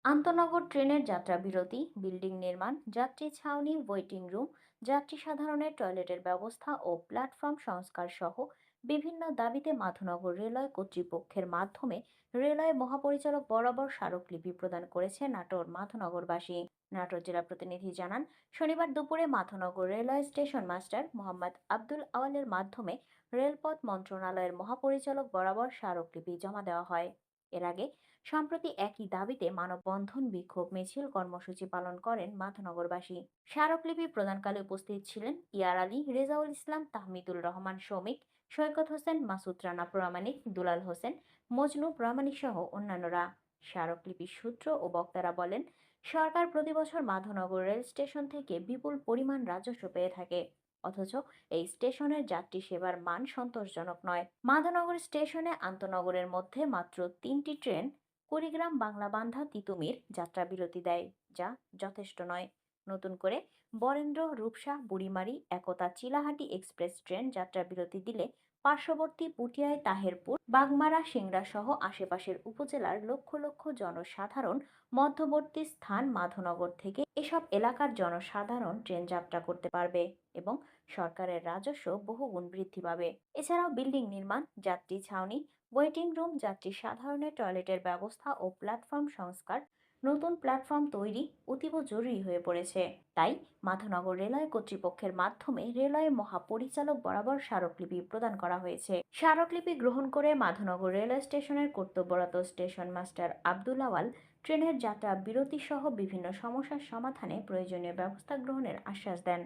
আন্তনগর ট্রেনের যাত্রা বিরতি, বিল্ডিং নির্মাণ, যাত্রী ছাউনি, ওয়েটিং রুম, যাত্রী সাধারণের টয়লেটের ব্যবস্থা ও প্ল্যাটফর্ম সংস্কার সহ বিভিন্ন দাবিতে মাধবনগর রেলওয়ে কর্তৃপক্ষের মাধ্যমে রেলওয়ে মহাপরিচালক বরাবর স্মারকলিপি প্রদান করেছে নাটোর মাধবনগরবাসী। নাটোর জেলা প্রতিনিধি জানান, শনিবার দুপুরে Madhabnagar railway station master Mohammad Abdul আওয়ালের মাধ্যমে রেলপথ মন্ত্রণালয়ের মহাপরিচালক বরাবর স্মারকলিপি জমা দেওয়া হয়। এর আগে সম্প্রতি একই দাবিতে মানববন্ধন, বিক্ষোভ মিছিল কর্মসূচি পালন করেন মাধবনগরবাসী। স্মারকলিপি প্রদানকালে উপস্থিত ছিলেন ইয়ার আলী, রেজাউল ইসলাম, তাহমিদুল রহমান শৌমিক, সৈকত হোসেন, মাসুদ রানা প্রামাণিক, দুলাল হোসেন, মজনু প্রামাণিক সহ অন্যান্যরা। স্মারকলিপির সূত্র ও বক্তারা বলেন, সরকার প্রতি বছর মাধবনগর রেল স্টেশন থেকে বিপুল পরিমাণ রাজস্ব পেয়ে থাকে, অথচ এই স্টেশনের যাত্রী সেবার মান সন্তোষজনক নয়। মাধবনগর স্টেশনে আন্তনগরের মধ্যে মাত্র 3টি ট্রেন কুড়িগ্রাম, বাংলাবান্ধা, তিতুমির যাত্রা বিরতি দেয়, যা যথেষ্ট নয়। নতুন করে বরেন্দ্র, রূপসা, বুড়িমারি, একতা, চিলাহাটি এক্সপ্রেস ট্রেন যাত্রা বিরতি দিলে পার্শ্ববর্তী পুটিয়ায়, তাহেরপুর, বাগমারা, সিংড়া সহ আশেপাশের উপজেলার লক্ষ লক্ষ জনসাধারণ মধ্যবর্তী স্থান মাধবনগর থেকে এসব এলাকার জনসাধারণ ট্রেন যাত্রা করতে পারবে এবং সরকারের রাজস্ব বহুগুণ বৃদ্ধি পাবে। এছাড়াও বিল্ডিং নির্মাণ, যাত্রী ছাউনি, ওয়েটিং রুম, যাত্রী সাধারণের টয়লেটের ব্যবস্থা ও প্ল্যাটফর্ম সংস্কার, নতুন প্ল্যাটফর্ম তৈরি অতীব জরুরি হয়ে পড়েছে। তাই মাধবনগর রেলওয়ে কর্তৃপক্ষের মাধ্যমে রেলওয়ে মহাপরিচালক বরাবর স্মারকলিপি প্রদান করা হয়েছে। স্মারকলিপি গ্রহণ করে মাধবনগর রেলওয়ে স্টেশনের কর্তব্যরত স্টেশন মাস্টার আব্দুল আওয়াল ট্রেনের যাত্রা বিরতি সহ বিভিন্ন সমস্যার সমাধানে প্রয়োজনীয় ব্যবস্থা গ্রহণের আশ্বাস দেন।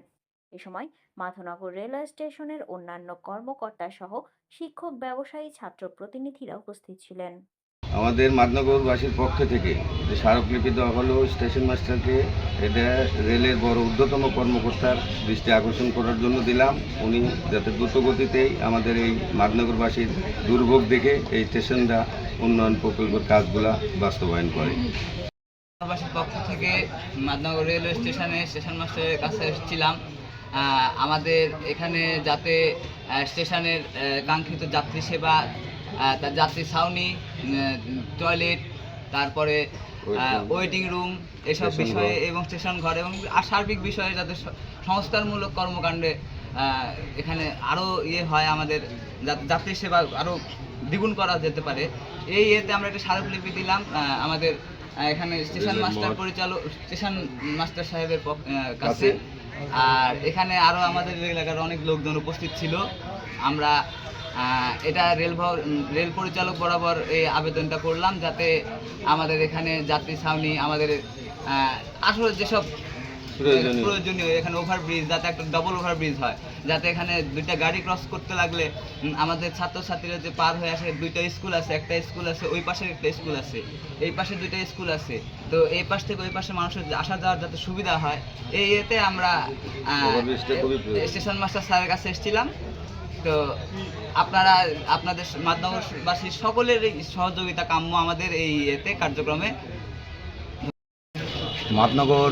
এ সময় মাধবনগর রেলওয়ে স্টেশনের অন্যান্য কর্মকর্তা সহ শিক্ষক, ব্যবসায়ী, ছাত্র প্রতিনিধিরা উপস্থিত ছিলেন। আমাদের মাধবনগরবাসীর পক্ষ থেকে যে স্মারকলিপি দেওয়া হলো স্টেশন মাস্টারকে, এটা রেলের বড় ঊর্ধ্বতম কর্মকর্তার দৃষ্টি আকর্ষণ করার জন্য দিলাম। উনি যাতে দ্রুত গতিতেই আমাদের এই মাধবনগরবাসীর দুর্ভোগ দেখে এই স্টেশনটা উন্নয়ন প্রকল্পের কাজগুলা বাস্তবায়ন করে। বাসীর পক্ষ থেকে মাধবনগর রেলওয়ে স্টেশনে স্টেশন মাস্টারের কাছে এসেছিলাম। আমাদের এখানে যাতে স্টেশনের কাঙ্ক্ষিত যাত্রী সেবা, তার যাত্রী ছাউনি, টয়লেট, তারপরে ওয়েটিং রুম এসব বিষয়ে এবং স্টেশন ঘর এবং সার্বিক বিষয়ে যাতে সংস্কারমূলক কর্মকাণ্ডে এখানে আরও হয়, আমাদের যাত্রী সেবা আরও দ্বিগুণ করা যেতে পারে। এই এতে আমরা একটা স্মারকলিপি দিলাম আমাদের এখানে স্টেশন মাস্টার সাহেবের কাছে। আর এখানে আরও আমাদের এলাকার অনেক লোকজন উপস্থিত ছিল। আমরা এটা রেল পরিচালক বরাবর এই আবেদনটা করলাম, যাতে আমাদের এখানে যাত্রী ছাউনি, আমাদের আসলে যেসব প্রয়োজনীয় এখানে ওভারব্রিজ, যাতে একটা ডবল ওভারব্রিজ হয়, যাতে এখানে দুইটা গাড়ি ক্রস করতে লাগলে আমাদের ছাত্রছাত্রীরা যে পার হয়ে আসে, দুইটা স্কুল আছে, একটা স্কুল আছে ওই পাশের, একটা স্কুল আছে এই পাশে, দুইটা স্কুল আছে, তো এই পাশ থেকে ওই পাশে মানুষের আসা যাওয়ার যাতে সুবিধা হয়, এই এতে আমরা স্টেশন মাস্টার স্যারের কাছে এসেছিলাম। তো আপনাদের মাধবনগরবাসীর সকলের সহযোগিতা কাম্য আমাদের এই এতে কার্যক্রমে। মাধবনগর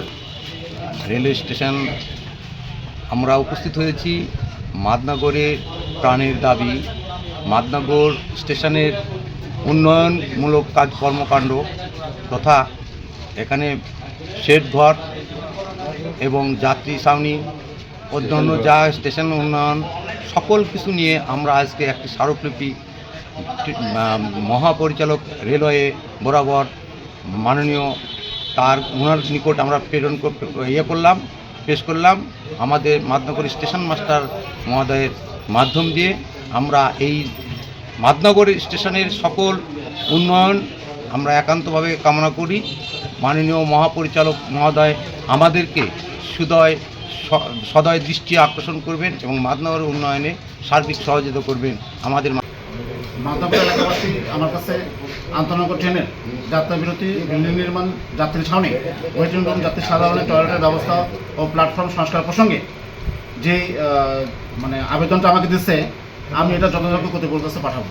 রেলওয়ে স্টেশন আমরা উপস্থিত হয়েছি। মাধবনগরের প্রাণের দাবি, মাধবনগর স্টেশনের উন্নয়নমূলক কর্মকাণ্ড তথা এখানে শেড ঘর এবং যাত্রী ছাউনি, অন্যান্য যা স্টেশন উন্নয়ন সকল কিছু নিয়ে আমরা আজকে একটি স্মারকলিপি মহাপরিচালক রেলওয়ে বরাবর মাননীয় ওনার নিকট আমরা প্রেরণ পেশ করলাম। আমাদের মাধবনগর স্টেশন মাস্টার মহোদয়ের মাধ্যম দিয়ে আমরা এই মাধবনগর স্টেশনের সকল উন্নয়ন আমরা একান্তভাবে কামনা করি। মাননীয় মহাপরিচালক মহোদয় আমাদেরকে সদয় দৃষ্টি আকর্ষণ করবেন এবং মাধবনগরের উন্নয়নে সার্বিক সহযোগিতা করবেন। আমাদের মাধবনগর এলাকাবাসী আমার কাছে আন্তনগর ট্রেনের যাত্রা বিরতি, বিল্ডিং নির্মাণ, যাত্রী ছাউনি, ওয়েটিং রুম, যাত্রী সাধারণের টয়লেটের ব্যবস্থা ও প্ল্যাটফর্ম সংস্কার প্রসঙ্গে যে আবেদনটা আমাকে দিচ্ছে, আমি এটা যথাযথ কর্তৃপক্ষের কাছে পাঠাবো।